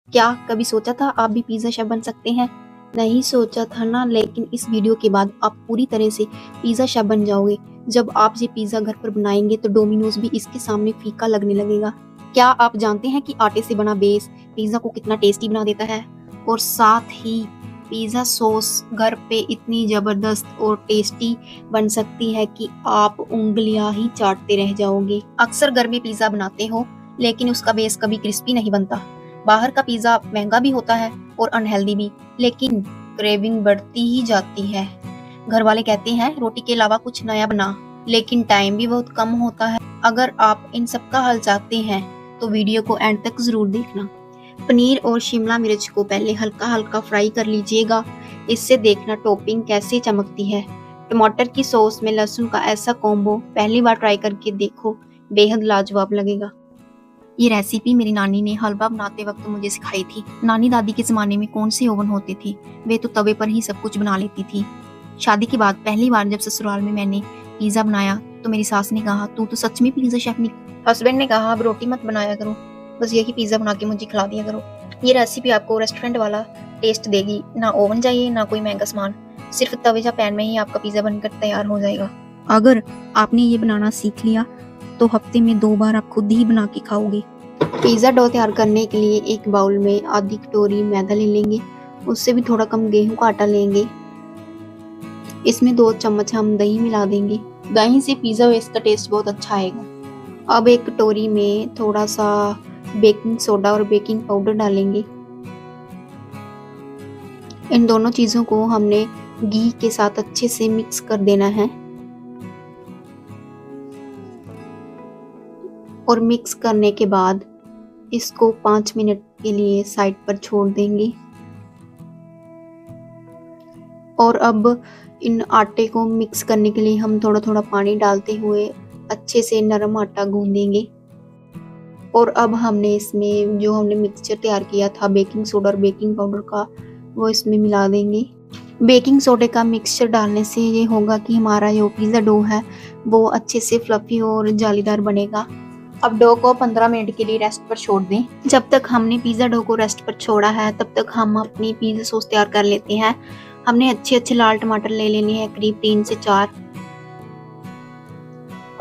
क्या कभी सोचा था आप भी पिज़्ज़ा शेफ़ बन सकते हैं? नहीं सोचा था ना, लेकिन इस वीडियो के बाद आप पूरी तरह से पिज़्ज़ा शेफ़ बन जाओगे। जब आप ये पिज़्ज़ा घर पर बनाएँगे तो डोमिनोज़ भी इसके सामने फीका लगने लगेगा। क्या आप जानते हैं कि आटे से बना बेस पिज़्ज़ा को कितना टेस्टी बना देता है? और साथ ही पिज़्ज़ा सॉस घर पे इतनी ज़बरदस्त और टेस्टी बन सकती है कि आप उँगलियाँ ही चाटते रह जाओगे। अक्सर घर में पिज़्ज़ा बनाते हो, लेकिन उसका बेस कभी क्रिस्पी नहीं बनता। बाहर का पिज़्ज़ा महंगा भी होता है और अनहेल्दी भी, लेकिन क्रेविंग बढ़ती ही जाती है। घर वाले कहते हैं रोटी के अलावा कुछ नया बना, लेकिन टाइम भी बहुत कम होता है। अगर आप इन सब का हल चाहते हैं तो वीडियो को एंड तक जरूर देखना। पनीर और शिमला मिर्च को पहले हल्का हल्का फ्राई कर लीजिएगा, इससे देखना टॉपिंग कैसे चमकती है। टमाटर की सॉस में लहसुन का ऐसा कॉम्बो पहली बार ट्राई करके देखो, बेहद लाजवाब लगेगा। ये रेसिपी मेरी नानी ने हलवा बनाते वक्त मुझे सिखाई थी। नानी दादी के ज़माने में कौन से ओवन होते थे, वे तो तवे पर ही सब कुछ बना लेती थी। शादी के बाद पहली बार जब ससुराल में मैंने पिज़्ज़ा बनाया तो मेरी सास ने कहा, तू तो सच में पिज़्ज़ा शेफ निकली। हस्बैंड ने कहा, अब रोटी मत बनाया करो, बस यही पिज़्ज़ा बना के मुझे खिला दिया करो। ये रेसिपी आपको रेस्टोरेंट वाला टेस्ट देगी, ना ओवन चाहिए ना कोई महंगा सामान, सिर्फ तवे या पैन में ही आपका पिज़्ज़ा बनकर तैयार हो जाएगा। अगर आपने ये बनाना सीख लिया तो हफ्ते में 2 बार आप खुद ही बना के खाओगे। पिज़्ज़ा डो तैयार करने के लिए एक बाउल में आधी कटोरी मैदा ले लेंगे, उससे भी थोड़ा कम गेहूं का आटा लेंगे। इसमें 2 चम्मच हम दही मिला देंगे। दही से पिज़्ज़ा बेस का टेस्ट बहुत अच्छा आएगा। अब एक कटोरी में थोड़ा सा बेकिंग सोडा और बेकिंग पाउडर डालेंगे। इन दोनों चीज़ों को हमने घी के साथ अच्छे से मिक्स कर देना है और मिक्स करने के बाद इसको 5 मिनट के लिए साइड पर छोड़ देंगे। और अब इन आटे को मिक्स करने के लिए हम थोड़ा थोड़ा पानी डालते हुए अच्छे से नरम आटा गूंदेंगे। और अब हमने इसमें जो हमने मिक्सचर तैयार किया था बेकिंग सोडा और बेकिंग पाउडर का, वो इसमें मिला देंगे। बेकिंग सोडे का मिक्सचर डालने से ये होगा कि हमारा जो पिज़्ज़ा डो है वो अच्छे से फ्लफी और जालीदार बनेगा। अब डो को 15 मिनट के लिए रेस्ट पर छोड़ दें। जब तक हमने पिज़्ज़ा डो को रेस्ट पर छोड़ा है तब तक हम अपनी पिज़्ज़ा सॉस तैयार कर लेते हैं। हमने अच्छे अच्छे लाल टमाटर ले लेने हैं, करीब 3 से 4,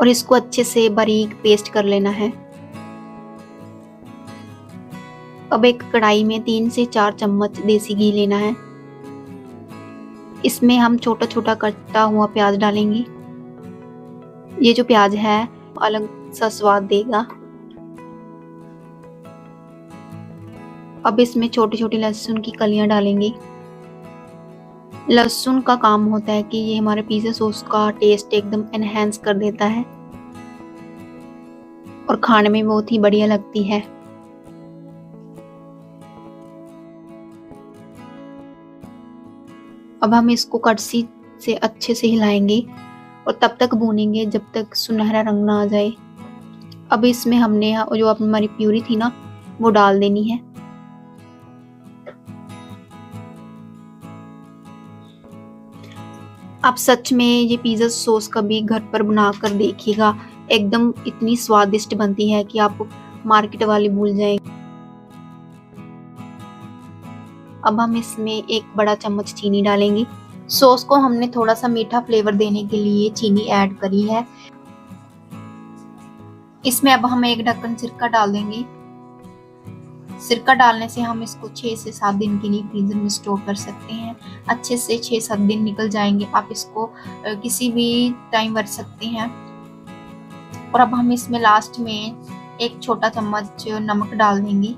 और इसको अच्छे से बारीक पेस्ट कर लेना है। अब एक कढ़ाई में 3 से 4 चम्मच देसी घी लेना है। इसमें हम छोटा छोटा कटा हुआ प्याज डालेंगे। ये जो प्याज है अलग सा स्वाद देगा। अब इसमें छोटी छोटी लहसुन की कलियां डालेंगे। लहसुन का काम होता है कि ये हमारे पिज़्ज़ा सॉस का टेस्ट एकदम एनहेंस कर देता है और खाने में बहुत ही बढ़िया लगती है। अब हम इसको कड़छी से अच्छे से हिलाएंगे और तब तक भूनेंगे जब तक सुनहरा रंग ना आ जाए। अब इसमें हमने जो हमारी प्यूरी थी ना वो डाल देनी है। आप सच में ये पिज़्ज़ा सॉस कभी घर पर बनाकर देखिएगा, एकदम इतनी स्वादिष्ट बनती है कि आप मार्केट वाली भूल जाएंगे। अब हम इसमें 1 बड़ा चम्मच चीनी डालेंगे। सॉस को हमने थोड़ा सा मीठा फ्लेवर देने के लिए चीनी ऐड करी है। इसमें अब हम 1 ढक्कन सिरका डाल देंगे। सिरका डालने से हम इसको 6 से 7 दिन के लिए फ्रीजर में स्टोर कर सकते हैं। अच्छे से 6-7 दिन निकल जाएंगे, आप इसको किसी भी टाइम रख सकते हैं। और अब हम इसमें लास्ट में 1 छोटा चम्मच नमक डाल देंगे,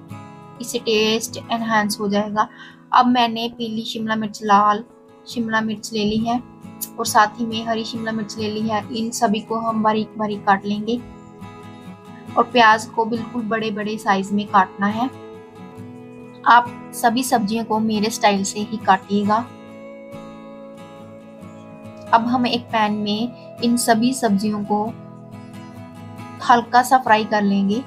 इससे टेस्ट एनहांस हो जाएगा। अब मैंने पीली शिमला मिर्च, लाल शिमला मिर्च ले ली है और साथ ही में हरी शिमला मिर्च ले ली है। इन सभी को हम बारीक बारीक काट लेंगे और प्याज को बिल्कुल बड़े बड़े साइज में काटना है। आप सभी सब्जियों को मेरे स्टाइल से ही काटिएगा। अब हम एक पैन में इन सभी सब्जियों को हल्का सा फ्राई कर लेंगे।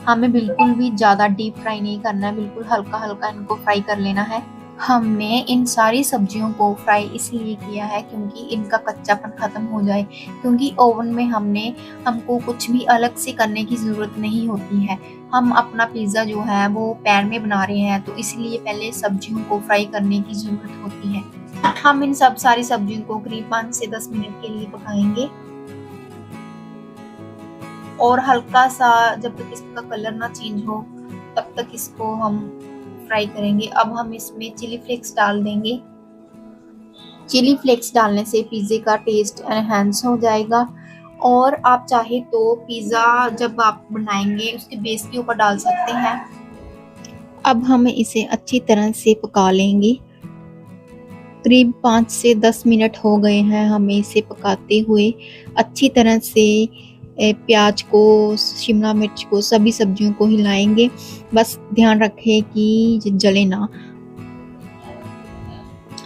हमें बिल्कुल भी ज़्यादा डीप फ्राई नहीं करना है, बिल्कुल हल्का हल्का इनको फ्राई कर लेना है। हमने इन सारी सब्जियों को फ्राई इसलिए किया है क्योंकि इनका कच्चापन ख़त्म हो जाए, क्योंकि ओवन में हमको कुछ भी अलग से करने की ज़रूरत नहीं होती है। हम अपना पिज़्ज़ा जो है वो पैन में बना रहे हैं, तो इसलिए पहले सब्जियों को फ्राई करने की ज़रूरत होती है। हम इन सारी सब्जियों को करीब 5 से 10 मिनट के लिए पकाएंगे और हल्का सा जब तक इसका कलर ना चेंज हो तब तक इसको हम फ्राई करेंगे। अब हम इसमें चिली फ्लेक्स डाल देंगे। चिली फ्लेक्स डालने से पिज़्ज़े का टेस्ट एनहांस हो जाएगा और आप चाहे तो पिज़्ज़ा जब आप बनाएंगे उसके बेस के ऊपर डाल सकते हैं। अब हम इसे अच्छी तरह से पका लेंगे। करीब 5 से 10 मिनट हो गए हैं हमें इसे पकाते हुए। अच्छी तरह से प्याज को, शिमला मिर्च को, सभी सब्जियों को हिलाएंगे। बस ध्यान रखें कि जले ना।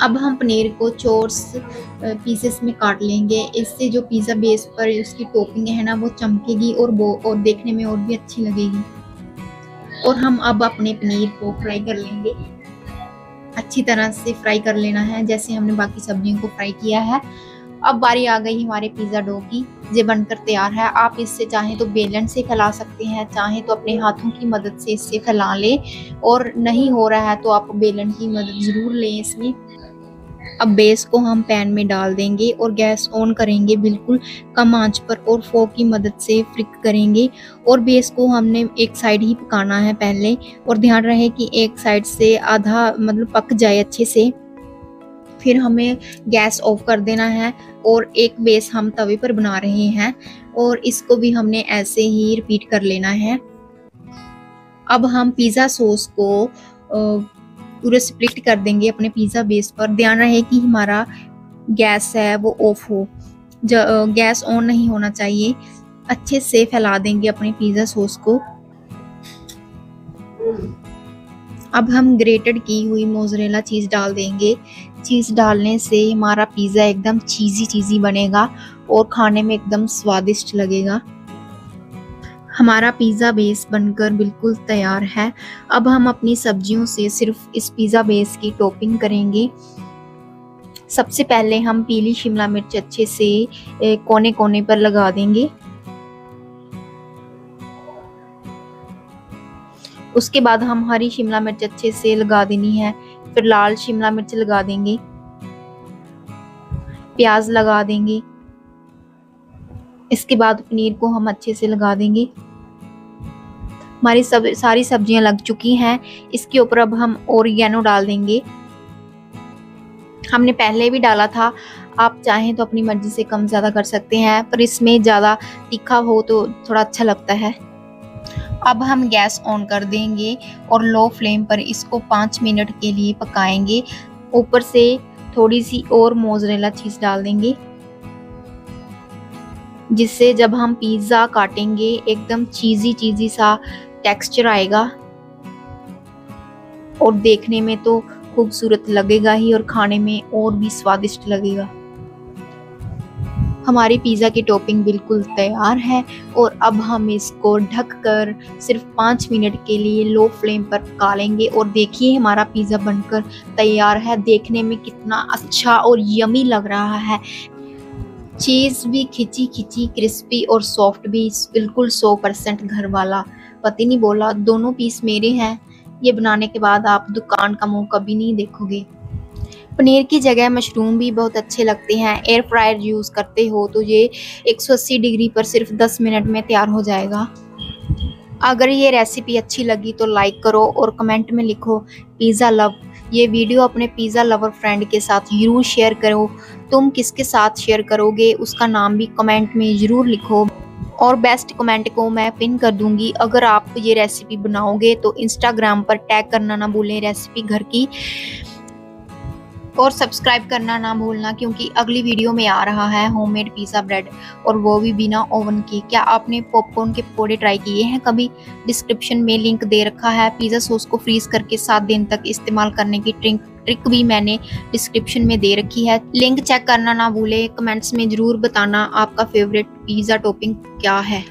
अब हम पनीर को चोरस पीसेस में काट लेंगे। इससे जो पिज़्ज़ा बेस पर उसकी टॉपिंग है ना वो चमकेगी और देखने में और भी अच्छी लगेगी। और हम अब अपने पनीर को फ्राई कर लेंगे। अच्छी तरह से फ्राई कर लेना है जैसे हमने बाकी सब्जियों को फ्राई किया है। अब बारी आ गई हमारे पिज़्ज़ा डो की। ये बनकर तैयार है। आप इससे चाहें तो बेलन से फैला सकते हैं, चाहें तो अपने हाथों की मदद से इससे फैला लें, और नहीं हो रहा है तो आप बेलन की मदद ज़रूर लें इसमें। अब बेस को हम पैन में डाल देंगे और गैस ऑन करेंगे बिल्कुल कम आंच पर और फोक की मदद से फ्लिक करेंगे। और बेस को हमने एक साइड ही पकाना है पहले, और ध्यान रहे कि एक साइड से आधा पक जाए अच्छे से। फिर हमें गैस ऑफ कर देना है और एक बेस हम तवे पर बना रहे हैं और इसको भी हमने ऐसे ही रिपीट कर लेना है। अब हम पिज़्ज़ा सॉस को पूरे स्प्लिट कर देंगे अपने पिज़्ज़ा बेस पर। ध्यान रहे कि हमारा गैस है वो ऑफ हो, गैस ऑन नहीं होना चाहिए। अच्छे से फैला देंगे अपने पिज़्ज़ा सॉस को। अब हम ग्रेटेड की हुई मोज़रेला चीज़ डाल देंगे। चीज़ डालने से हमारा पिज़्ज़ा एकदम चीज़ी बनेगा और खाने में एकदम स्वादिष्ट लगेगा। हमारा पिज़्ज़ा बेस बनकर बिल्कुल तैयार है। अब हम अपनी सब्जियों से सिर्फ इस पिज़्ज़ा बेस की टॉपिंग करेंगे। सबसे पहले हम पीली शिमला मिर्च अच्छे से कोने कोने पर लगा देंगे। उसके बाद हम हरी शिमला मिर्च अच्छे से लगा देनी है। फिर लाल शिमला मिर्च लगा देंगे, प्याज लगा देंगे। इसके बाद पनीर को हम अच्छे से लगा देंगे। हमारी सारी सब्जियां लग चुकी हैं। इसके ऊपर अब हम ओरिगेनो डाल देंगे। हमने पहले भी डाला था, आप चाहें तो अपनी मर्जी से कम ज़्यादा कर सकते हैं, पर इसमें ज़्यादा तीखा हो तो थोड़ा अच्छा लगता है। अब हम गैस ऑन कर देंगे और लो फ्लेम पर इसको 5 मिनट के लिए पकाएंगे। ऊपर से थोड़ी सी और मोज़रेला चीज़ डाल देंगे, जिससे जब हम पिज़्ज़ा काटेंगे एकदम चीज़ी सा टेक्सचर आएगा और देखने में तो खूबसूरत लगेगा ही और खाने में और भी स्वादिष्ट लगेगा। हमारी पिज़्ज़ा की टॉपिंग बिल्कुल तैयार है और अब हम इसको ढककर सिर्फ 5 मिनट के लिए लो फ्लेम पर पका लेंगे। और देखिए हमारा पिज़्ज़ा बनकर तैयार है। देखने में कितना अच्छा और यमी लग रहा है। चीज़ भी खिंची क्रिस्पी और सॉफ्ट भी, बिल्कुल 100% घर वाला। पति नहीं बोला, दोनों पीस मेरे हैं। ये बनाने के बाद आप दुकान का मुंह कभी नहीं देखोगे। पनीर की जगह मशरूम भी बहुत अच्छे लगते हैं। एयर फ्रायर यूज़ करते हो तो ये 180 डिग्री पर सिर्फ 10 मिनट में तैयार हो जाएगा। अगर ये रेसिपी अच्छी लगी तो लाइक करो और कमेंट में लिखो पिज़्ज़ा लव। ये वीडियो अपने पिज़्ज़ा लवर फ्रेंड के साथ ज़रूर शेयर करो। तुम किसके साथ शेयर करोगे उसका नाम भी कमेंट में ज़रूर लिखो और बेस्ट कमेंट को मैं पिन कर दूंगी। अगर आप ये रेसिपी बनाओगे तो इंस्टाग्राम पर टैग करना ना भूलें रेसिपी घर की, और सब्सक्राइब करना ना भूलना क्योंकि अगली वीडियो में आ रहा है होममेड पिज़्ज़ा ब्रेड, और वो भी बिना ओवन के। क्या आपने पॉपकॉर्न के पकौड़े ट्राई किए हैं कभी? डिस्क्रिप्शन में लिंक दे रखा है। पिज़्ज़ा सॉस को फ्रीज करके 7 दिन तक इस्तेमाल करने की ट्रिक भी मैंने डिस्क्रिप्शन में दे रखी है। लिंक चेक करना ना भूले। कमेंट्स में ज़रूर बताना आपका फेवरेट पिज़्ज़ा टॉपिंग क्या है।